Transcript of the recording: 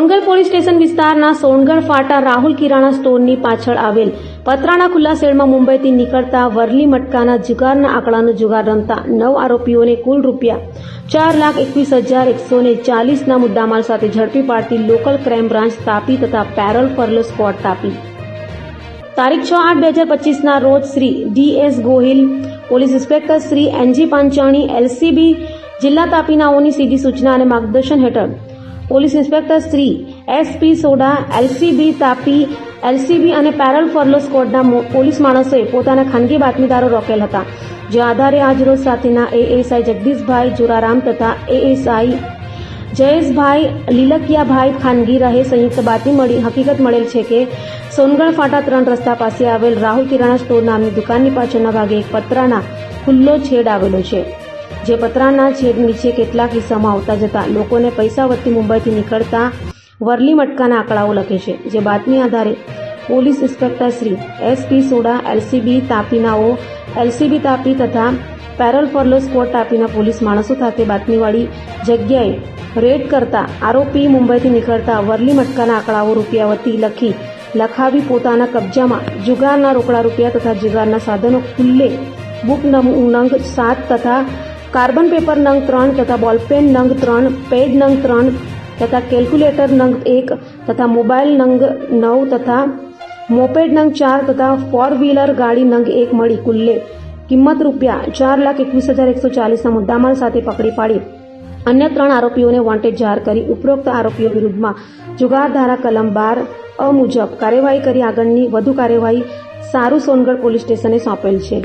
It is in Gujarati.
સોનગઢ પોલીસ સ્ટેશન વિસ્તારના સોનગઢ ફાટા રાહુલ કિરાણા સ્ટોરની પાછળ આવેલ પતરાના ખુલ્લા શેડમાં મુંબઈથી નીકળતા વરલી મટકાના જુગારના આંકડાનો જુગાર રમતા 9 આરોપીઓને કુલ ₹4,21,140ના મુદ્દામાલ સાથે ઝડપી પાડતી લોકલ ક્રાઇમ બ્રાન્ચ તાપી તથા પેરોલ ફરલો સ્ક્વોડ તાપી તારીખ 6/8/2025ના રોજ Shri DS Gohil, police inspector Shri NG Panchani, LCB જિલ્લા તાપીનાઓની સીધી સૂચના અને માર્ગદર્શન હેઠળ police inspector Shri SP soda, LCB Tapi, LCB અને પેરલ ફરલો સ્ક્વોડના પોલીસ માણસોએ પોતાના ખાનગી બાતમીદારો રોકેલ હતા, જે આધારે આજરોજ સાથેના ASI જગદીશભાઈ જોરારામ તથા ASI જયેશભાઈ લીલકિયાભાઈ ખાનગી રહે સંયુક્ત બાતમી હકીકત મળેલ છે કે સોનગઢ ફાટા 3 રસ્તા પાસે આવેલ રાહુલ કિરાણા સ્ટોર નામની દુકાનની પાછળના ભાગે એક પતરાના ખુલ્લો છેડ આવેલો છે, જે પતરાના છેડ નીચે કેટલાક હિસ્સામાં આવતા જતા લોકોને પૈસા વત્તી મુંબઈથી નીકળતા વરલી મટકાના આંકડાઓ લખે છે, જે બાતમી આધારે police inspector Shri SP soda, LCB તાપીનાઓ, LCB Tapi તથા પેરલ ફરલો સ્ક્વોડ તાપીના પોલીસ માણસો સાથે બાતમીવાળી જગ્યાએ રેડ કરતા આરોપી મુંબઈથી નીકળતા વરલી મટકાના આંકડાઓ રૂપિયા વત્તી લખાવી પોતાના કબજામાં જુગારના રોકડા રૂપિયા તથા જુગારના સાધનો ખુલ્લે બુક નંગ 7 તથા કાર્બન પેપર નંગ 3 તથા બોલપેન નંગ 3, પેડ નંગ 3 તથા કેલ્ક્યુલેટર નંગ 1 તથા મોબાઈલ નંગ 9 તથા મોપેડ નંગ 4 તથા 4 વ્હીલર ગાડી નંગ 1 મળી કુલ્લે કિંમત ₹4,21,140ના મુદ્દામાલ સાથે પકડી પાડી અન્ય 3 આરોપીઓને વોન્ટેડ જાહેર કરી ઉપરોક્ત આરોપીઓ વિરુદ્ધમાં જુગાર ધારા કલમ 12 મુજબ કાર્યવાહી કરી આગળની વધુ કાર્યવાહી સારું સોનગઢ પોલીસ સ્ટેશને સોંપેલ છે।